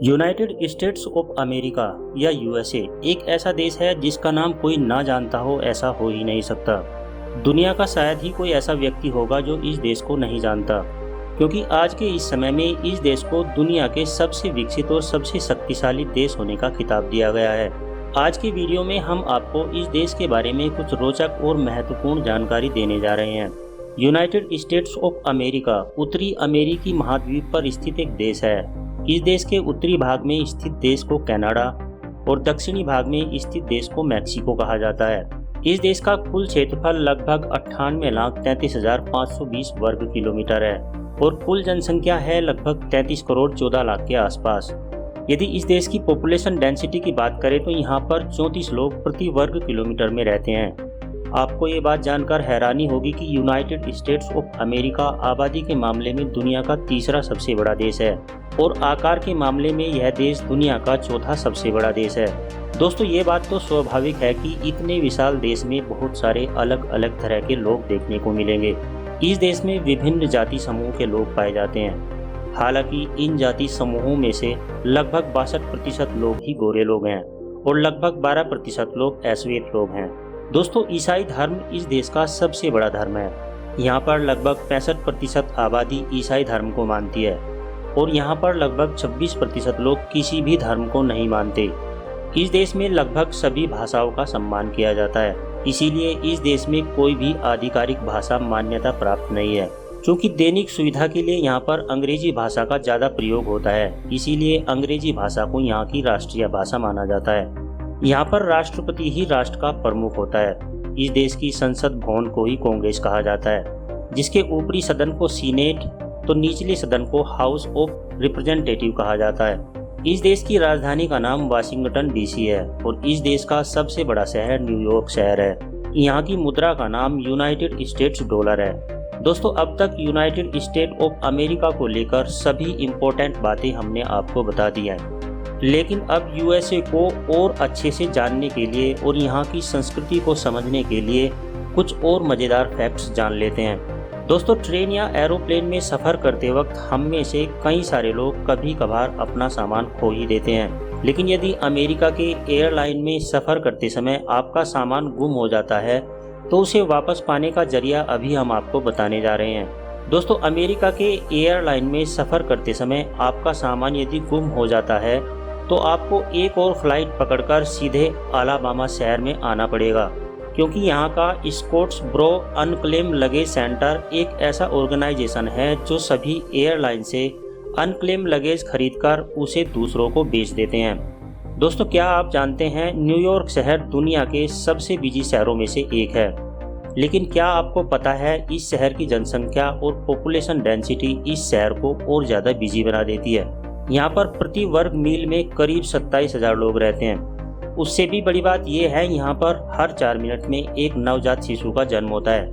United states of America या USA एक ऐसा देश है जिसका नाम कोई ना जानता हो, ऐसा हो ही नहीं सकता। दुनिया का शायद ही कोई ऐसा व्यक्ति होगा जो इस देश को नहीं जानता, क्योंकि आज के इस समय में इस देश को दुनिया के सबसे विकसित और सबसे शक्तिशाली देश होने का खिताब दिया गया है। आज की वीडियो में हम आपको इस देश के बारे में कुछ रोचक और महत्वपूर्ण जानकारी देने जा रहे हैं। यूनाइटेड स्टेट्स ऑफ अमेरिका उत्तरी अमेरिकी महाद्वीप पर स्थित एक देश है। इस देश के उत्तरी भाग में स्थित देश को कनाडा और दक्षिणी भाग में स्थित देश को मैक्सिको कहा जाता है। इस देश का कुल क्षेत्रफल लगभग 98,33,520 वर्ग किलोमीटर है और कुल जनसंख्या है लगभग 33 करोड़ 14 लाख के आसपास। यदि इस देश की पॉपुलेशन डेंसिटी की बात करें तो यहाँ पर 34 लोग प्रति वर्ग किलोमीटर में रहते हैं। आपको ये बात जानकर हैरानी होगी कि यूनाइटेड स्टेट्स ऑफ अमेरिका आबादी के मामले में दुनिया का तीसरा सबसे बड़ा देश है और आकार के मामले में यह देश दुनिया का चौथा सबसे बड़ा देश है। दोस्तों, ये बात तो स्वाभाविक है कि इतने विशाल देश में बहुत सारे अलग अलग तरह के लोग देखने को मिलेंगे। इस देश में विभिन्न जाति समूह के लोग पाए जाते हैं। हालांकि इन जाति समूहों में से लगभग 62% लोग ही गोरे लोग हैं और लगभग 12% लोग अश्वेत लोग हैं। दोस्तों, ईसाई धर्म इस देश का सबसे बड़ा धर्म है। यहाँ पर लगभग 65% आबादी ईसाई धर्म को मानती है और यहाँ पर लगभग 26% लोग किसी भी धर्म को नहीं मानते। इस देश में लगभग सभी भाषाओं का सम्मान किया जाता है, इसीलिए इस देश में कोई भी आधिकारिक भाषा मान्यता प्राप्त नहीं है। क्योंकि दैनिक सुविधा के लिए यहाँ पर अंग्रेजी भाषा का ज़्यादा प्रयोग होता है, इसीलिए अंग्रेजी भाषा को यहाँ की राष्ट्रीय भाषा माना जाता है। यहाँ पर राष्ट्रपति ही राष्ट्र का प्रमुख होता है। इस देश की संसद भवन को ही कांग्रेस कहा जाता है, जिसके ऊपरी सदन को सीनेट तो निचले सदन को हाउस ऑफ रिप्रेजेंटेटिव कहा जाता है। इस देश की राजधानी का नाम वाशिंगटन डीसी है और इस देश का सबसे बड़ा शहर न्यूयॉर्क शहर है। यहाँ की मुद्रा का नाम यूनाइटेड स्टेट्स डॉलर है। दोस्तों, अब तक यूनाइटेड स्टेट ऑफ अमेरिका को लेकर सभी इम्पोर्टेंट बातें हमने आपको बता दी हैं, लेकिन अब यूएसए को और अच्छे से जानने के लिए और यहाँ की संस्कृति को समझने के लिए कुछ और मज़ेदार फैक्ट्स जान लेते हैं। दोस्तों, ट्रेन या एरोप्लेन में सफ़र करते वक्त हम में से कई सारे लोग कभी कभार अपना सामान खो ही देते हैं, लेकिन यदि अमेरिका के एयरलाइन में सफ़र करते समय आपका सामान गुम हो जाता है तो उसे वापस पाने का जरिया अभी हम आपको बताने जा रहे हैं। दोस्तों, अमेरिका के एयरलाइन में सफ़र करते समय आपका सामान यदि गुम हो जाता है तो आपको एक और फ्लाइट पकड़कर सीधे अलाबामा शहर में आना पड़ेगा, क्योंकि यहाँ का स्कॉट्सब्रो अनक्लेम लगेज सेंटर एक ऐसा ऑर्गेनाइजेशन है जो सभी एयरलाइन से अनक्लेम लगेज खरीदकर उसे दूसरों को बेच देते हैं। दोस्तों, क्या आप जानते हैं न्यूयॉर्क शहर दुनिया के सबसे बिजी शहरों में से एक है, लेकिन क्या आपको पता है इस शहर की जनसंख्या और पॉपुलेशन डेंसिटी इस शहर को और ज़्यादा बिजी बना देती है। यहाँ पर प्रति वर्ग मील में करीब 27,000 लोग रहते हैं। उससे भी बड़ी बात यह है, यहाँ पर हर 4 मिनट में एक नवजात शिशु का जन्म होता है।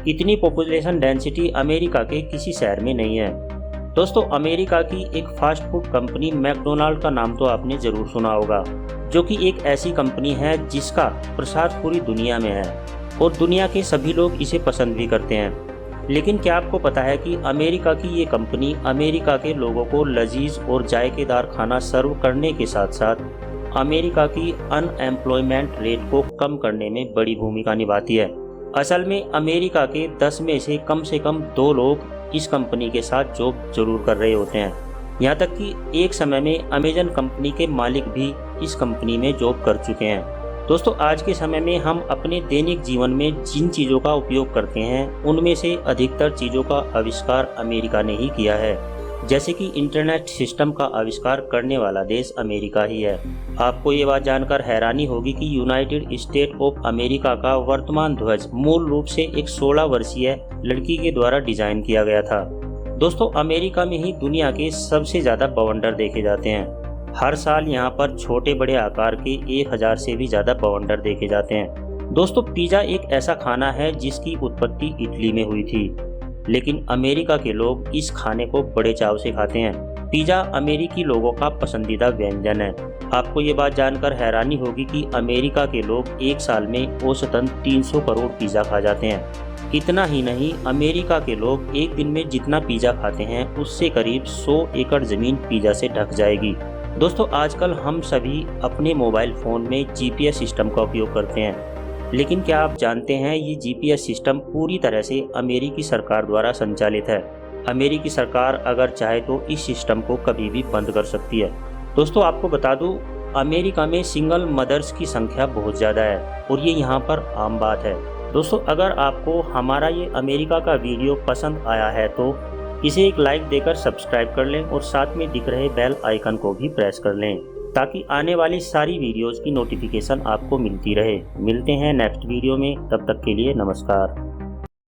इतनी पॉपुलेशन डेंसिटी अमेरिका के किसी शहर में नहीं है। दोस्तों, अमेरिका की एक फास्ट फूड कंपनी मैकडोनाल्ड का नाम तो आपने ज़रूर सुना होगा, जो कि एक ऐसी कंपनी है जिसका प्रसार पूरी दुनिया में है और दुनिया के सभी लोग इसे पसंद भी करते हैं। लेकिन क्या आपको पता है कि अमेरिका की ये कंपनी अमेरिका के लोगों को लजीज और जायकेदार खाना सर्व करने के साथ साथ अमेरिका की अनएम्प्लॉयमेंट रेट को कम करने में बड़ी भूमिका निभाती है। असल में अमेरिका के 10 में से कम 2 लोग इस कंपनी के साथ जॉब जरूर कर रहे होते हैं। यहाँ तक कि एक समय में अमेजन कंपनी के मालिक भी इस कंपनी में जॉब कर चुके हैं। दोस्तों, आज के समय में हम अपने दैनिक जीवन में जिन चीज़ों का उपयोग करते हैं उनमें से अधिकतर चीज़ों का आविष्कार अमेरिका ने ही किया है। जैसे कि इंटरनेट सिस्टम का आविष्कार करने वाला देश अमेरिका ही है। आपको ये बात जानकर हैरानी होगी कि यूनाइटेड स्टेट ऑफ अमेरिका का वर्तमान ध्वज मूल रूप से एक 16 वर्षीय लड़की के द्वारा डिजाइन किया गया था। दोस्तों, अमेरिका में ही दुनिया के सबसे ज़्यादा बवंडर देखे जाते हैं। हर साल यहाँ पर छोटे बड़े आकार के 1000 से भी ज़्यादा बवंडर देखे जाते हैं। दोस्तों, पिज़्ज़ा एक ऐसा खाना है जिसकी उत्पत्ति इटली में हुई थी, लेकिन अमेरिका के लोग इस खाने को बड़े चाव से खाते हैं। पिज़्ज़ा अमेरिकी लोगों का पसंदीदा व्यंजन है। आपको ये बात जानकर हैरानी होगी कि अमेरिका के लोग एक साल में औसतन 300 करोड़ पिज़्ज़ा खा जाते हैं। इतना ही नहीं, अमेरिका के लोग एक दिन में जितना पिज़्ज़ा खाते हैं उससे करीब 100 एकड़ ज़मीन पिज़्ज़ा से ढक जाएगी। दोस्तों आजकल हम सभी अपने मोबाइल फ़ोन में जीपीएस सिस्टम का उपयोग करते हैं, लेकिन क्या आप जानते हैं ये जीपीएस सिस्टम पूरी तरह से अमेरिकी सरकार द्वारा संचालित है। अमेरिकी सरकार अगर चाहे तो इस सिस्टम को कभी भी बंद कर सकती है। दोस्तों आपको बता दूं, अमेरिका में सिंगल मदर्स की संख्या बहुत ज़्यादा है और ये यहाँ पर आम बात है। दोस्तों अगर आपको हमारा ये अमेरिका का वीडियो पसंद आया है तो इसे एक लाइक देकर सब्सक्राइब कर लें और साथ में दिख रहे बेल आइकन को भी प्रेस कर लें ताकि आने वाली सारी वीडियोस की नोटिफिकेशन आपको मिलती रहे। मिलते हैं नेक्स्ट वीडियो में, तब तक के लिए नमस्कार।